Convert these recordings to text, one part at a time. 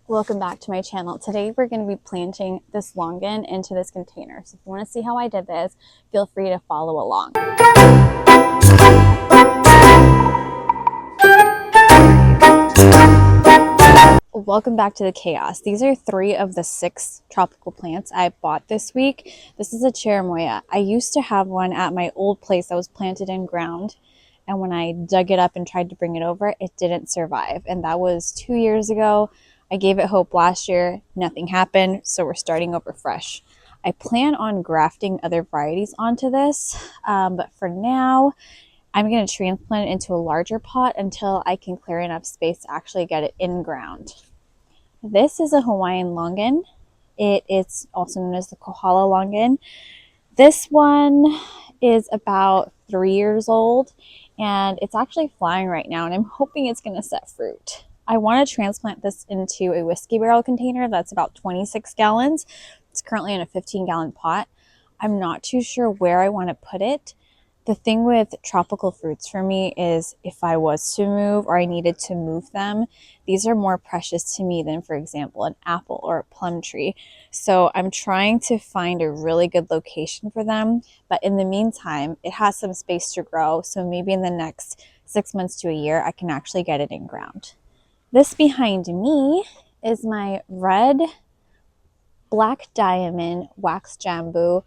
Welcome back to my channel. Today we're going to be planting this longan into this container. So if you want to see how I did this, feel free to follow along. Welcome back to the chaos. These are 3 of the 6 tropical plants I bought this week. This is a cherimoya. I used to have one at my old place that was planted in ground. And when I dug it up and tried to bring it over, it didn't survive. And that was 2 years ago. I gave it hope last year. Nothing happened. So we're starting over fresh. I plan on grafting other varieties onto this. But for now, I'm going to transplant it into a larger pot until I can clear enough space to actually get it in ground. This is a Hawaiian Longan. It is also known as the Kohala Longan. This one is about 3 years old and it's actually flying right now, and I'm hoping it's going to set fruit. I want to transplant this into a whiskey barrel container that's about 26 gallons. It's currently in a 15-gallon pot. I'm not too sure where I want to put it. The thing with tropical fruits for me is if I was to move or I needed to move them, these are more precious to me than, for example, an apple or a plum tree. So I'm trying to find a really good location for them. But in the meantime, it has some space to grow. So maybe in the next 6 months to a year, I can actually get it in ground. This behind me is my red black diamond wax jambu.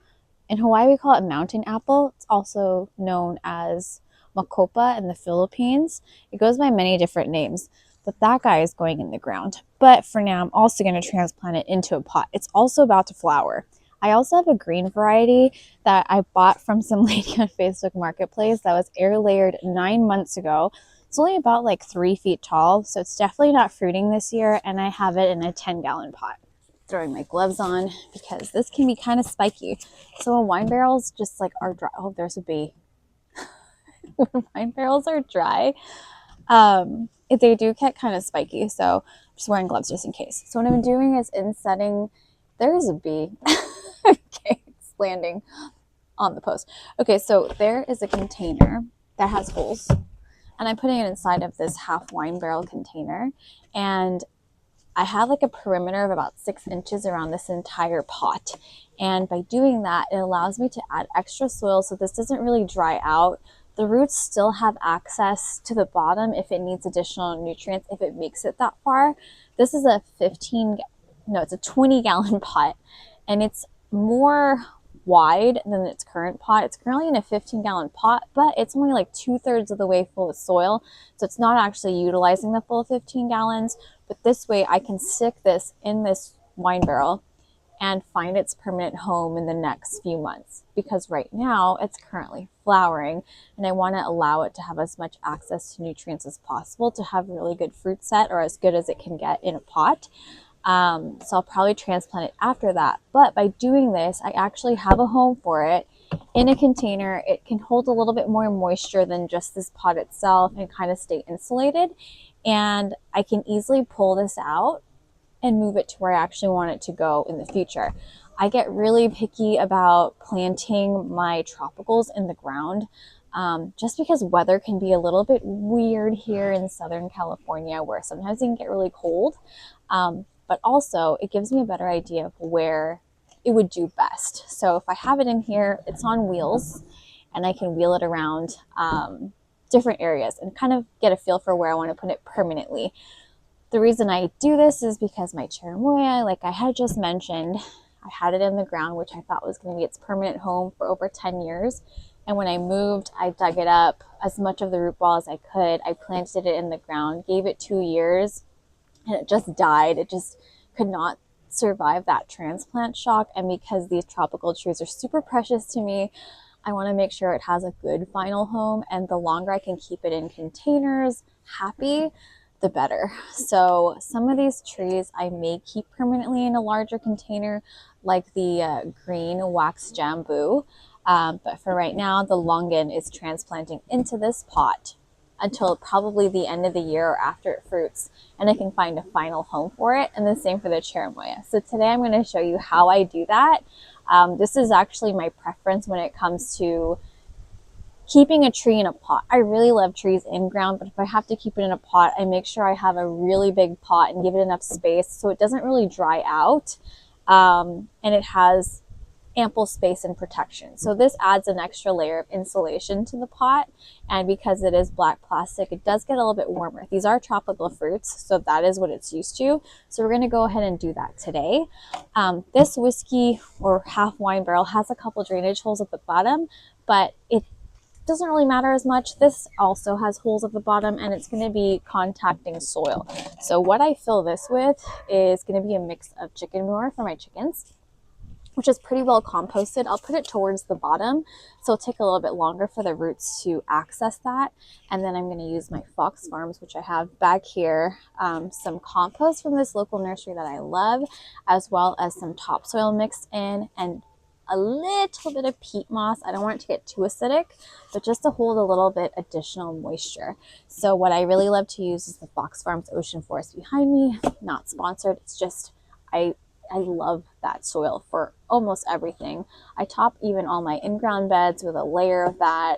In Hawaii, we call it mountain apple. It's also known as makopa in the Philippines. It goes by many different names, but that guy is going in the ground. But for now, I'm also going to transplant it into a pot. It's also about to flower. I also have a green variety that I bought from some lady on Facebook Marketplace that was air layered 9 months ago. It's only about like 3 feet tall, so it's definitely not fruiting this year, and I have it in a 10-gallon pot. Throwing my gloves on because this can be kind of spiky. So when wine barrels just like are dry, oh, there's a bee. When wine barrels are dry, they do get kind of spiky. So I'm just wearing gloves just in case. So what I'm doing is insetting, there's a bee. Okay, it's landing on the post. Okay, so there is a container that has holes, and I'm putting it inside of this half wine barrel container, and I have like a perimeter of about 6 inches around this entire pot. And by doing that, it allows me to add extra soil so this doesn't really dry out. The roots still have access to the bottom if it needs additional nutrients, if it makes it that far. This is a 20-gallon pot, and it's more wide than its current pot. It's currently in a 15-gallon pot, but it's only like 2/3 of the way full of soil. So it's not actually utilizing the full 15 gallons. But this way I can stick this in this wine barrel and find its permanent home in the next few months, because right now it's currently flowering and I want to allow it to have as much access to nutrients as possible to have really good fruit set, or as good as it can get in a pot. So I'll probably transplant it after that. But by doing this, I actually have a home for it in a container. It can hold a little bit more moisture than just this pot itself and kind of stay insulated. And I can easily pull this out and move it to where I actually want it to go in the future. I get really picky about planting my tropicals in the ground, just because weather can be a little bit weird here in Southern California, where sometimes it can get really cold. But also it gives me a better idea of where it would do best. So if I have it in here, it's on wheels and I can wheel it around different areas and kind of get a feel for where I want to put it permanently. The reason I do this is because my cherimoya, like I had just mentioned, I had it in the ground, which I thought was going to be its permanent home for over 10 years. And when I moved, I dug it up as much of the root ball as I could. I planted it in the ground, gave it 2 years, and it just died. It just could not survive that transplant shock. And because these tropical trees are super precious to me, I want to make sure it has a good final home. And the longer I can keep it in containers happy, the better. So some of these trees I may keep permanently in a larger container, like the green wax jambu. But for right now, the longan is transplanting into this pot until probably the end of the year or after it fruits, and I can find a final home for it. And the same for the cherimoya. So today I'm going to show you how I do that. This is actually my preference when it comes to keeping a tree in a pot. I really love trees in ground, but if I have to keep it in a pot, I make sure I have a really big pot and give it enough space so it doesn't really dry out, and it has ample space and protection. So this adds an extra layer of insulation to the pot, and because it is black plastic, it does get a little bit warmer. These are tropical fruits, so that is what it's used to. So we're going to go ahead and do that today. This whiskey or half wine barrel has a couple drainage holes at the bottom, but it doesn't really matter as much. This also has holes at the bottom, and it's going to be contacting soil. So what I fill this with is going to be a mix of chicken manure for my chickens, which is pretty well composted. I'll put it towards the bottom, so it'll take a little bit longer for the roots to access that. And then I'm going to use my Fox Farms, which I have back here, some compost from this local nursery that I love, as well as some topsoil mixed in, and a little bit of peat moss. I don't want it to get too acidic, but just to hold a little bit additional moisture. So what I really love to use is the Fox Farms Ocean Forest behind me. Not sponsored. It's just, I love that soil for almost everything. I top even all my in-ground beds with a layer of that,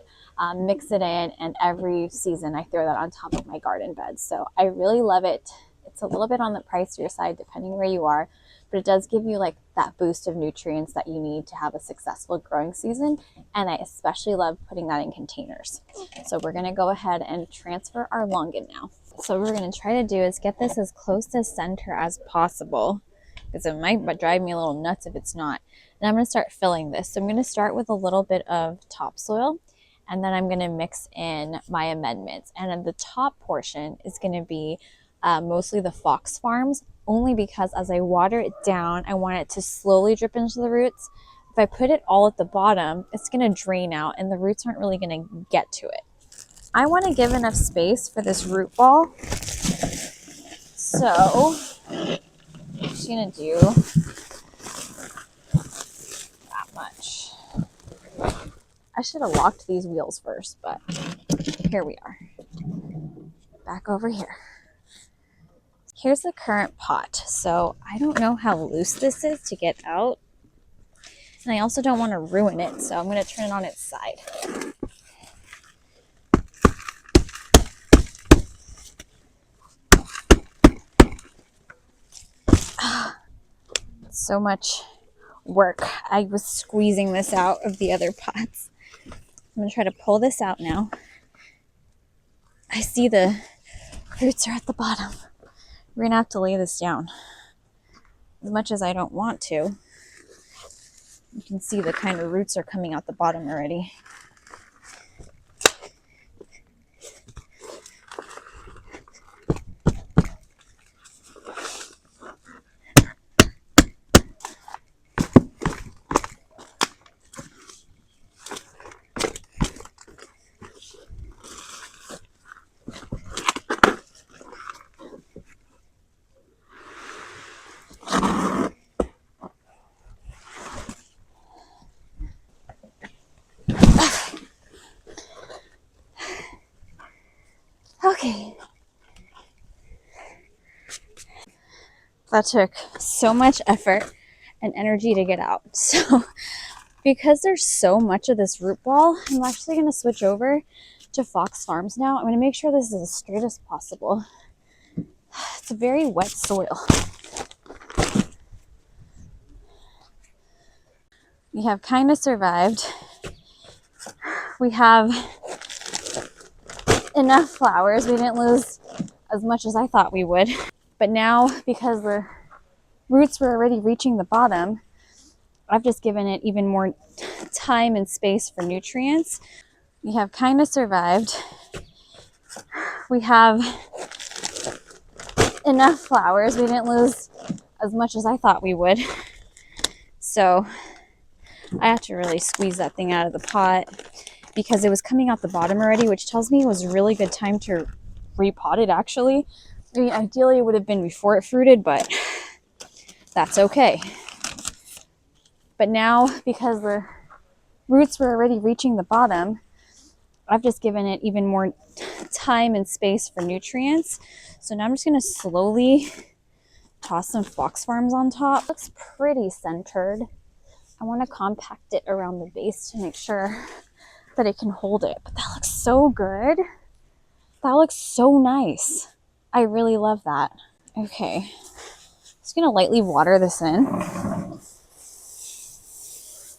mix it in, and every season I throw that on top of my garden beds. So I really love it. It's a little bit on the pricier side depending where you are, but it does give you like that boost of nutrients that you need to have a successful growing season. And I especially love putting that in containers. So we're going to go ahead and transfer our longan now. So what we're going to try to do is get this as close to center as possible, because it might drive me a little nuts if it's not. And I'm going to start filling this. So I'm going to start with a little bit of topsoil, and then I'm going to mix in my amendments. And then the top portion is going to be mostly the Fox Farms, only because as I water it down, I want it to slowly drip into the roots. If I put it all at the bottom, it's going to drain out and the roots aren't really going to get to it. I want to give enough space for this root ball. So I'm just going to do that much. I should have locked these wheels first, but here we are. Back over here. Here's the current pot. So I don't know how loose this is to get out. And I also don't want to ruin it, so I'm going to turn it on its side. So much work. I was squeezing this out of the other pots. I'm going to try to pull this out now. I see the roots are at the bottom. We're going to have to lay this down. As much as I don't want to, you can see the kind of roots are coming out the bottom already. Okay. That took so much effort and energy to get out. So because there's so much of this root ball, I'm actually going to switch over to Fox Farms now. I'm going to make sure this is as straight as possible. It's a very wet soil. We have kind of survived. We have enough flowers. We didn't lose as much as I thought we would. But now, because the roots were already reaching the bottom, I've just given it even more time and space for nutrients. We have kind of survived. We have enough flowers. We didn't lose as much as I thought we would. So I have to really squeeze that thing out of the pot because it was coming out the bottom already, which tells me it was a really good time to repot it actually. I mean, ideally it would have been before it fruited, but that's okay. But now, because the roots were already reaching the bottom, I've just given it even more time and space for nutrients. So now I'm just going to slowly toss some Fox Farms on top. Looks pretty centered. I want to compact it around the base to make sure that it can hold it. But that looks so good. That looks so nice. I really love that. Okay, just gonna lightly water this in.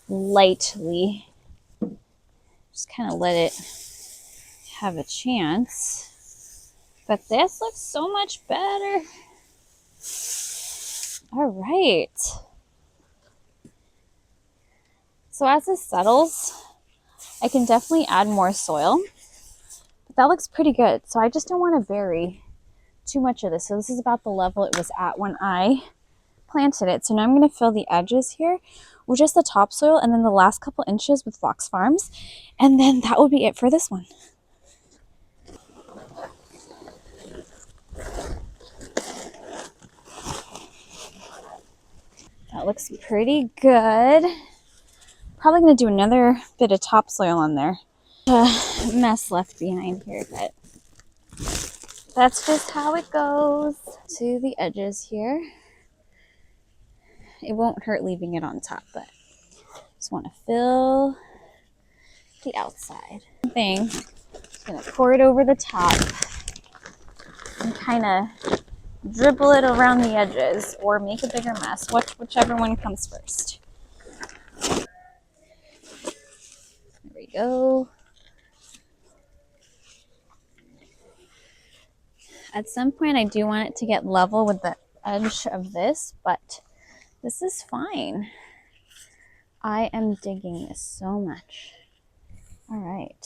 Lightly. Just kind of let it have a chance. But this looks so much better. All right. So as this settles, I can definitely add more soil. But that looks pretty good. So I just don't want to vary too much of this. So this is about the level it was at when I planted it. So now I'm going to fill the edges here with just the topsoil and then the last couple inches with Fox Farms. And then that would be it for this one. That looks pretty good. Probably going to do another bit of topsoil on there. Mess left behind here, but that's just how it goes. To the edges here. It won't hurt leaving it on top, but just want to fill the outside. Thing. Just gonna pour it over the top and kind of dribble it around the edges or make a bigger mess, whichever one comes first. There we go. At some point I do want it to get level with the edge of this, but this is fine. I am digging this so much. All right.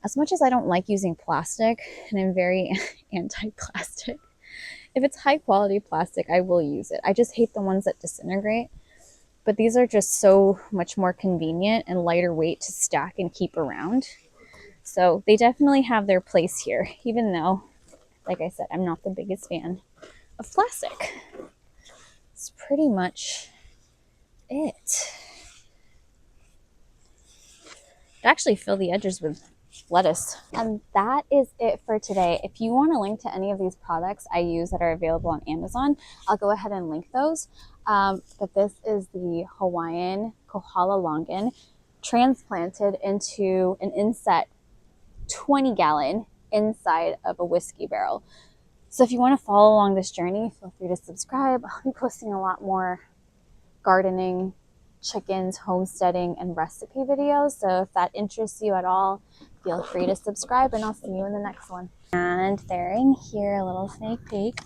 As much as I don't like using plastic, and I'm very anti-plastic, if it's high quality plastic, I will use it. I just hate the ones that disintegrate. But these are just so much more convenient and lighter weight to stack and keep around. So they definitely have their place here, even though, like I said, I'm not the biggest fan of plastic. It's pretty much it. I actually fill the edges with lettuce. And that is it for today. If you want a link to any of these products I use that are available on Amazon, I'll go ahead and link those. But this is the Hawaiian Kohala Longan transplanted into an inset 20-gallon inside of a whiskey barrel. So if you want to follow along this journey, feel free to subscribe. I'll be posting a lot more gardening, chickens, homesteading, and recipe videos. So if that interests you at all, feel free to subscribe and I'll see you in the next one. And they're in here, a little sneak peek.